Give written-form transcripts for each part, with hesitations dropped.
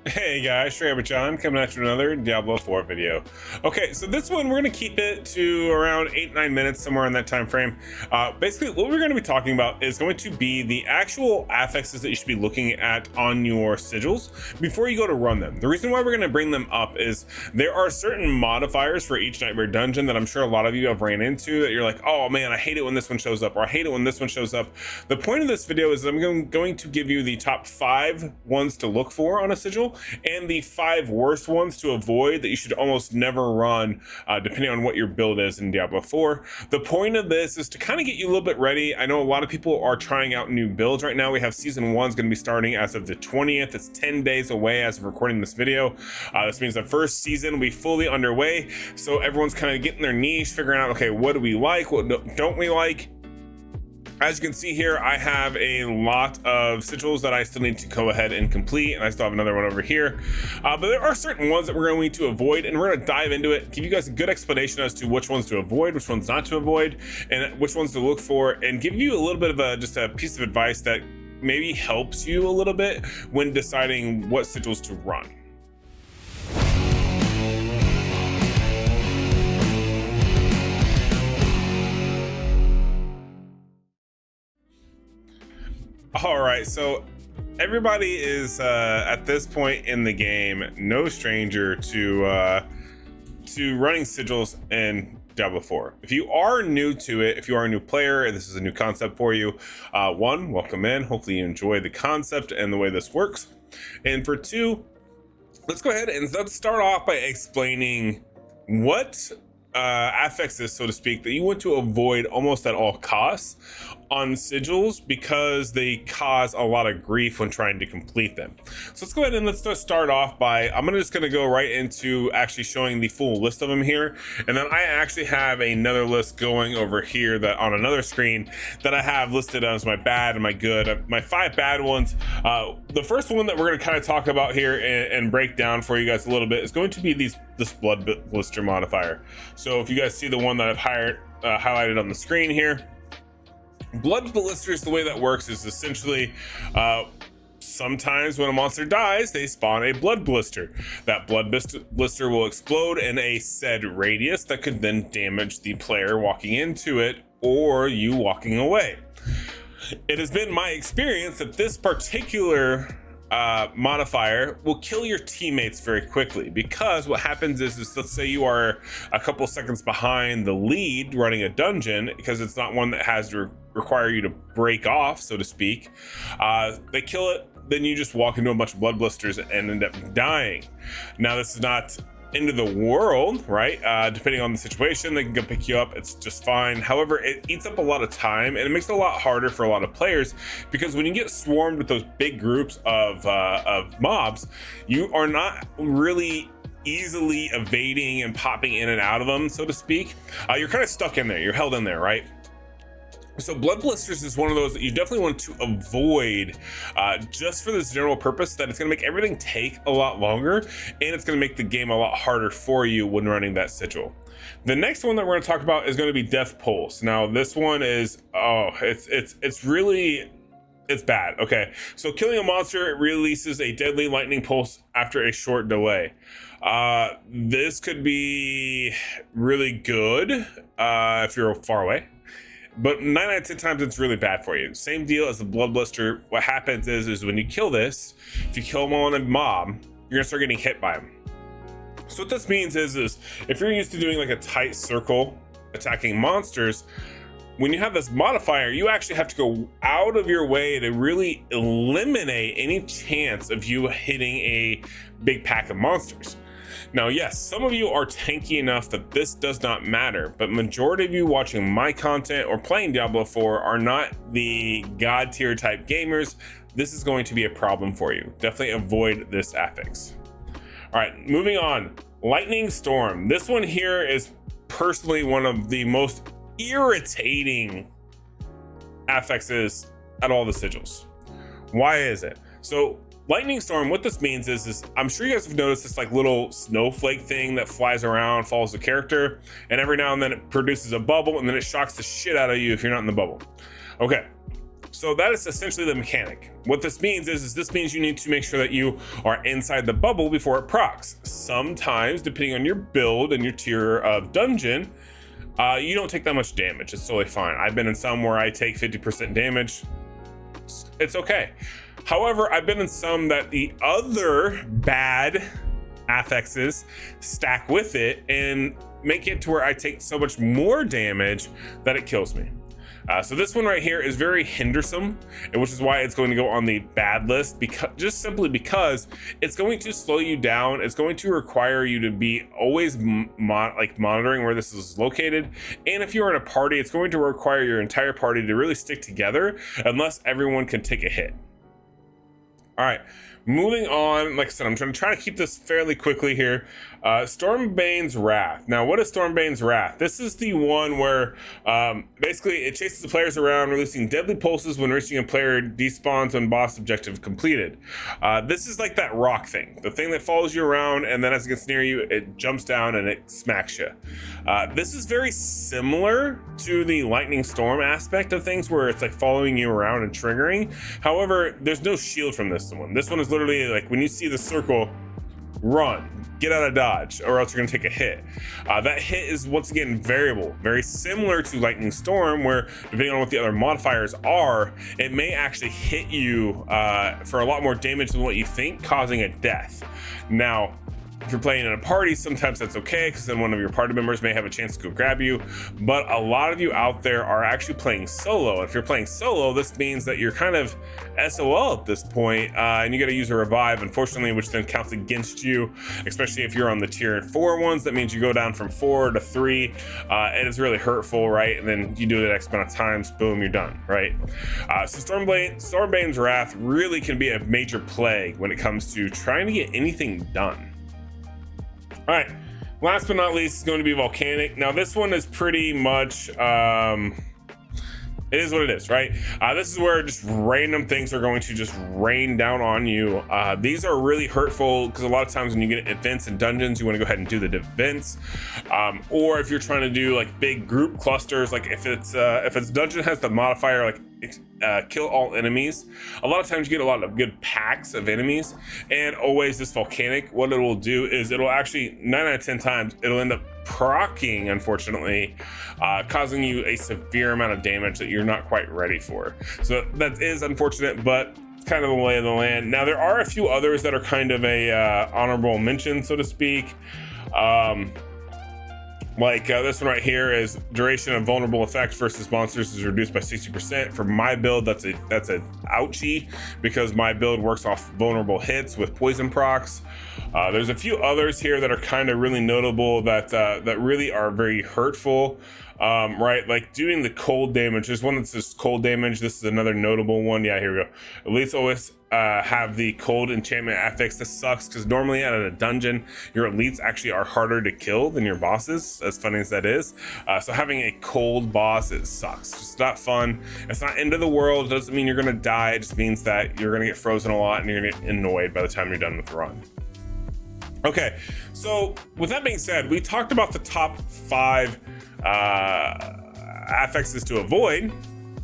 Hey guys, Straight John coming at you with another Diablo 4 video. Okay, so this one we're gonna keep it to around 8-9 minutes, somewhere in that time frame. Basically, what we're gonna be talking about is going to be the actual affixes that you should be looking at on your sigils before you go to run them. The reason why we're gonna bring them up is there are certain modifiers for each Nightmare dungeon that I'm sure a lot of you have ran into that you're like, oh man, I hate it when this one shows up, or I hate it when this one shows up. The point of this video is I'm going to give you the top 5 ones to look for on a sigil, and the 5 worst ones to avoid that you should almost never run, depending on what your build is in Diablo 4. The point of this is to kind of get you a little bit ready. I know a lot of people are trying out new builds right now. We have season 1 is going to be starting as of the 20th. It's 10 days away as of recording this video. This means the first season will be fully underway, so everyone's kind of getting their niche, figuring out, okay, what do we like, what don't we like. As you can see here, I have a lot of sigils that I still need to go ahead and complete, and I still have another one over here. But there are certain ones that we're going to avoid, and we're going to dive into it, give you guys a good explanation as to which ones to avoid, which ones not to avoid, and which ones to look for, and give you a little bit of just a piece of advice that maybe helps you a little bit when deciding what sigils to run. All right, so everybody is at this point in the game no stranger to running sigils in Diablo 4. If you are new to it, if you are a new player and this is a new concept for you, one, welcome in. Hopefully you enjoy the concept and the way this works. And for two, let's go ahead and let's start off by explaining what affixes, so to speak, that you want to avoid almost at all costs on sigils because they cause a lot of grief when trying to complete them. So let's go ahead and let's just start off by, I'm just going to go right into actually showing the full list of them here, and then I actually have another list going over here that on another screen that I have listed as my bad and my good, my 5 bad ones. The first one that we're going to kind of talk about here and break down for you guys a little bit is going to be this blood blister modifier. So if you guys see the one that I've highlighted on the screen here, blood blisters, the way that works is essentially sometimes when a monster dies, they spawn a blood blister. That blood blister will explode in a said radius that could then damage the player walking into it or you walking away. It has been my experience that this particular modifier will kill your teammates very quickly, because what happens is let's say you are a couple seconds behind the lead running a dungeon, because it's not one that has to require you to break off, so to speak. They kill it, then you just walk into a bunch of blood blisters and end up dying. Now, this is not end of the world, right? Depending on the situation, they can go pick you up, it's just fine. However, it eats up a lot of time and it makes it a lot harder for a lot of players, because when you get swarmed with those big groups of mobs, you are not really easily evading and popping in and out of them, so to speak. You're kind of stuck in there, you're held in there, right? So blood blisters is one of those that you definitely want to avoid, just for this general purpose that it's going to make everything take a lot longer, and it's going to make the game a lot harder for you when running that sigil. The next one that we're going to talk about is going to be Death Pulse. Now this one is, it's really, it's bad. Okay, so killing a monster, it releases a deadly lightning pulse after a short delay. This could be really good if you're far away, but 9 out of 10 times it's really bad for you. Same deal as the blood blister. What happens is when you kill this, if you kill them on a mob, you're gonna start getting hit by them. So what this means is if you're used to doing like a tight circle attacking monsters, when you have this modifier, you actually have to go out of your way to really eliminate any chance of you hitting a big pack of monsters. Now, yes, some of you are tanky enough that this does not matter, but majority of you watching my content or playing Diablo 4 are not the god tier type gamers. This is going to be a problem for you. Definitely avoid this affix. All right, moving on. Lightning Storm. This one here is personally one of the most irritating affixes at all the sigils. Why is it? So Lightning Storm, what this means is I'm sure you guys have noticed this like little snowflake thing that flies around, follows the character, and every now and then it produces a bubble, and then it shocks the shit out of you if you're not in the bubble. Okay, So that is essentially the mechanic. What this means is this means you need to make sure that you are inside the bubble before it procs. Sometimes, depending on your build and your tier of dungeon, you don't take that much damage. It's totally fine. I've been in some where I take 50% damage. It's okay. However, I've been in some that the other bad affixes stack with it and make it to where I take so much more damage that it kills me. So this one right here is very hindersome, and which is why it's going to go on the bad list, because just simply because it's going to slow you down. It's going to require you to be always monitoring where this is located. And if you're in a party, it's going to require your entire party to really stick together unless everyone can take a hit. All right, moving on. Like I said, I'm trying to keep this fairly quickly here. Stormbane's Wrath. Now, what is Stormbane's Wrath? This is the one where basically it chases the players around, releasing deadly pulses when reaching a player despawns when boss objective completed. This is like that rock thing, the thing that follows you around, and then as it gets near you, it jumps down and it smacks you. This is very similar to the lightning storm aspect of things, where it's like following you around and triggering. However, there's no shield from this one. This one is literally like when you see the circle, run, get out of dodge, or else you're gonna take a hit. That hit is once again variable, very similar to lightning storm, where depending on what the other modifiers are, it may actually hit you for a lot more damage than what you think, causing a death. Now, if you're playing in a party, sometimes that's okay, because then one of your party members may have a chance to go grab you. But a lot of you out there are actually playing solo. If you're playing solo, this means that you're kind of SOL at this point, and you got to use a revive, unfortunately, which then counts against you, especially if you're on the tier 4 ones. That means you go down from 4 to 3, and it's really hurtful, right? And then you do it X amount of times, boom, you're done, right? So Stormbane's Wrath really can be a major plague when it comes to trying to get anything done. All right, last but not least is going to be Volcanic. Now this one is pretty much, it is what it is, right? This is where just random things are going to just rain down on you. These are really hurtful because a lot of times when you get events and dungeons, you want to go ahead and do the events. Or if you're trying to do like big group clusters, like if it's dungeon has the modifier like kill all enemies, a lot of times you get a lot of good packs of enemies. And always this Volcanic, what it will do is it'll actually 9 out of 10 times it'll end up proccing, unfortunately, causing you a severe amount of damage that you're not quite ready for. So that is unfortunate, but it's kind of the lay of the land. Now there are a few others that are kind of a honorable mention, so to speak. Like this one right here is duration of vulnerable effects versus monsters is reduced by 60%. For my build, that's a ouchie, because my build works off vulnerable hits with poison procs. There's a few others here that are kind of really notable that really are very hurtful. Right, like doing the cold damage. There's one that says cold damage. This is another notable one. Yeah, here we go. Elites always have the cold enchantment affix. This sucks because normally out of a dungeon, your elites actually are harder to kill than your bosses, as funny as that is. So having a cold boss, it sucks. It's not fun. It's not end of the world. It doesn't mean you're gonna die. It just means that you're gonna get frozen a lot and you're gonna get annoyed by the time you're done with the run. Okay, so with that being said, we talked about the top 5 affixes to avoid.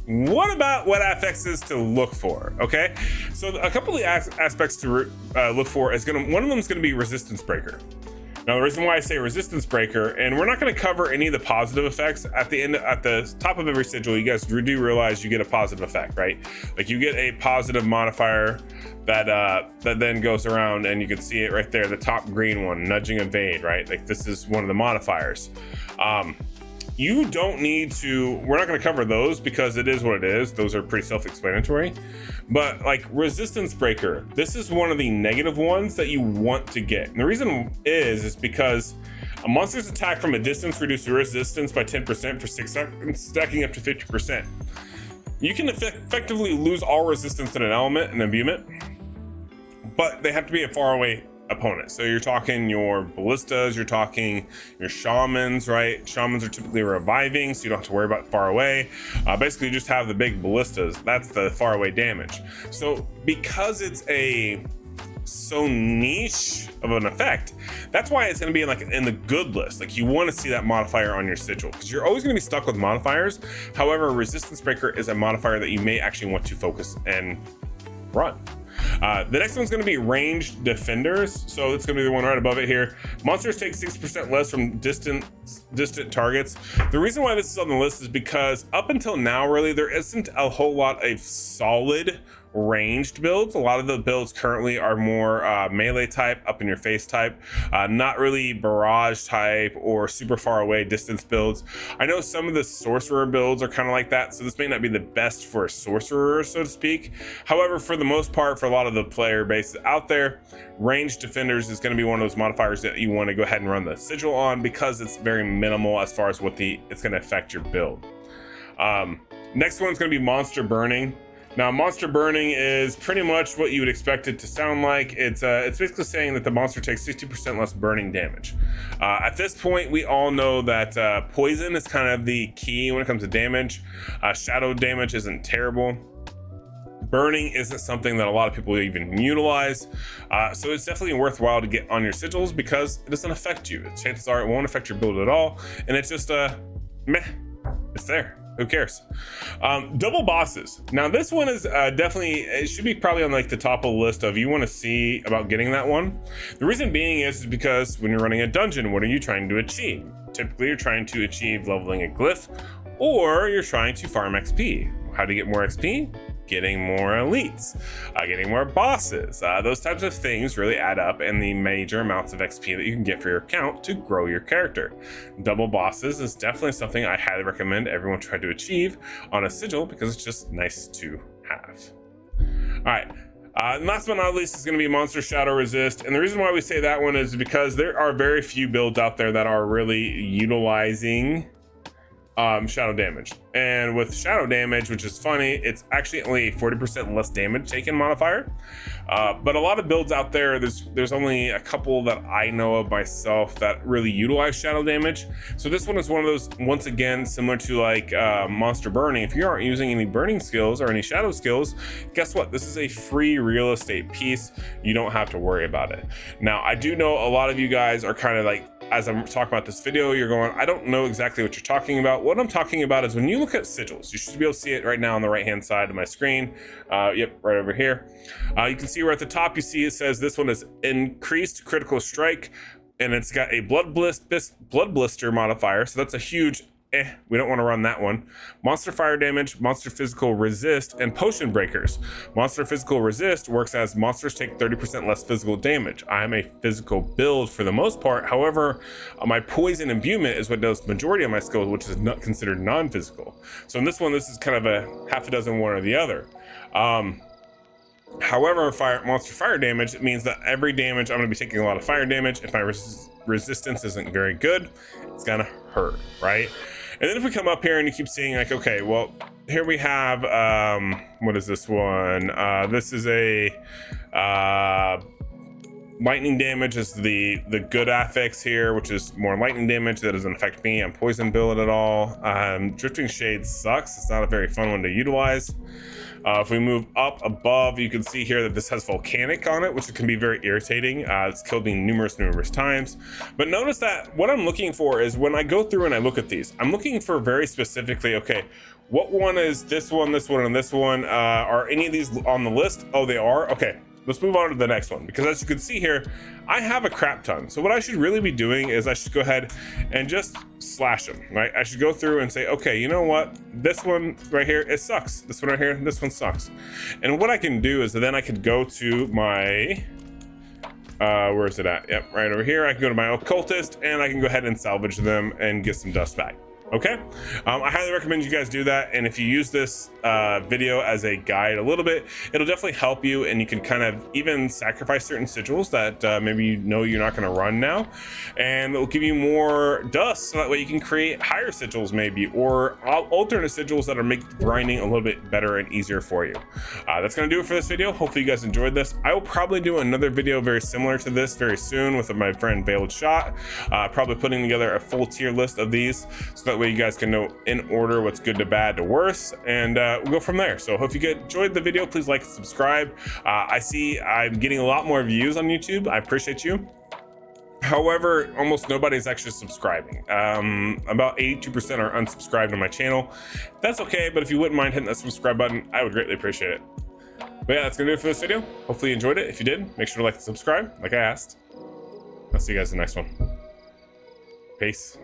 What about what affixes to look for? Okay, so a couple of the aspects to look for is one of them is going to be resistance breaker. Now the reason why I say resistance breaker, and we're not going to cover any of the positive effects at the top of every sigil, you guys do realize you get a positive effect, right? Like you get a positive modifier that then goes around, and you can see it right there, the top green one, nudging evade, right? Like this is one of the modifiers. You don't need to, we're not going to cover those because it is what it is. Those are pretty self-explanatory. But like resistance breaker, this is one of the negative ones that you want to get. And the reason is because a monster's attack from a distance reduces resistance by 10% for 6 seconds, stacking up to 50%. You can effectively lose all resistance in an element and imbuement, but they have to be a far away opponent. So you're talking your ballistas, you're talking your shamans, right? Shamans are typically reviving, so you don't have to worry about far away. Basically, you just have the big ballistas. That's the far away damage. So because it's a so niche of an effect. That's why it's going to be like in the good list. Like you want to see that modifier on your sigil because you're always going to be stuck with modifiers. However, resistance breaker is a modifier that you may actually want to focus and run. The next one's going to be ranged defenders. So it's going to be the one right above it here. Monsters take 6% less from distant targets. The reason why this is on the list is because up until now, really, there isn't a whole lot of solid ranged builds. A lot of the builds currently are more melee type, up in your face type, not really barrage type or super far away distance builds. I know some of the sorcerer builds are kind of like that, so this may not be the best for a sorcerer, so to speak. However, for the most part, for a lot of the player base out there, ranged defenders is going to be one of those modifiers that you want to go ahead and run the sigil on because it's very minimal as far as what it's going to affect your build. Next one's going to be monster burning. Now, monster burning is pretty much what you would expect it to sound like. It's basically saying that the monster takes 60% less burning damage. At this point, we all know that poison is kind of the key when it comes to damage. Shadow damage isn't terrible. Burning isn't something that a lot of people even utilize. So it's definitely worthwhile to get on your sigils because it doesn't affect you. Chances are it won't affect your build at all. And it's just meh, it's there. Who cares? Double bosses. Now this one is definitely, it should be probably on like the top of the list of you want to see about getting that one. The reason being is because when you're running a dungeon, what are you trying to achieve? Typically you're trying to achieve leveling a glyph or you're trying to farm XP. How to get more XP? Getting more elites, getting more bosses. Those types of things really add up in the major amounts of XP that you can get for your account to grow your character. Double bosses is definitely something I highly recommend everyone try to achieve on a sigil because it's just nice to have. All right. Last but not least is going to be Monster Shadow Resist. And the reason why we say that one is because there are very few builds out there that are really utilizing shadow damage. And with shadow damage, which is funny, it's actually only a 40% less damage taken modifier. But a lot of builds out there, there's only a couple that I know of myself that really utilize shadow damage. So this one is one of those, once again, similar to like monster burning. If you aren't using any burning skills or any shadow skills, guess what? This is a free real estate piece. You don't have to worry about it. Now, I do know a lot of you guys are kind of like, as I'm talking about this video, you're going, I don't know exactly what you're talking about. What I'm talking about is when you look at sigils, you should be able to see it right now on the right hand side of my screen. Yep, right over here. You can see where at the top you see it says this one is increased critical strike, and it's got a blood blister modifier. So that's a huge we don't want to run that one. Monster fire damage, monster physical resist, and potion breakers. Monster physical resist works as monsters take 30% less physical damage. I am a physical build for the most part. However, my poison imbuement is what does majority of my skills, which is not considered non-physical. So in this one, this is kind of a half a dozen one or the other. However, monster fire damage, it means that every damage I'm going to be taking a lot of fire damage. If my resistance isn't very good, it's going to hurt, right? And then if we come up here and you keep seeing like, okay, well, here we have, what is this one? This is a lightning damage is the good affix here, which is more lightning damage. That doesn't affect me. I'm poison build at all. Drifting Shade sucks. It's not a very fun one to utilize. If we move up above, you can see here that this has volcanic on it, which can be very irritating. It's killed me numerous times. But notice that what I'm looking for is when I go through and I look at these, I'm looking for very specifically, okay, what one is this one, and this one? Are any of these on the list? Oh, they are? Okay. Let's move on to the next one, because as you can see here, I have a crap ton. So what I should really be doing is I should go ahead and just slash them, right? I should go through and say, okay, you know what? This one right here, it sucks. This one right here, this one sucks. And what I can do is then I could go to my, where is it at? Yep, right over here. I can go to my occultist and I can go ahead and salvage them and get some dust back. Okay, I highly recommend you guys do that. And if you use this video as a guide a little bit, it'll definitely help you, and you can kind of even sacrifice certain sigils that maybe you know you're not going to run now, and it'll give you more dust so that way you can create higher sigils maybe, or alternate sigils that are make grinding a little bit better and easier for you. That's going to do it for this video. Hopefully you guys enjoyed this. I will probably do another video very similar to this very soon with my friend Veiled Shot, probably putting together a full tier list of these so that that way you guys can know in order what's good to bad to worse, and we'll go from there. So hope you enjoyed the video. Please like and subscribe. I see I'm getting a lot more views on YouTube. I appreciate you. However, almost nobody's actually subscribing. About 82% are unsubscribed on my channel. That's okay, but if you wouldn't mind hitting that subscribe button, I would greatly appreciate it. But yeah, that's gonna do it for this video. Hopefully you enjoyed it. If you did, make sure to like and subscribe, like I asked. I'll see you guys in the next one. Peace.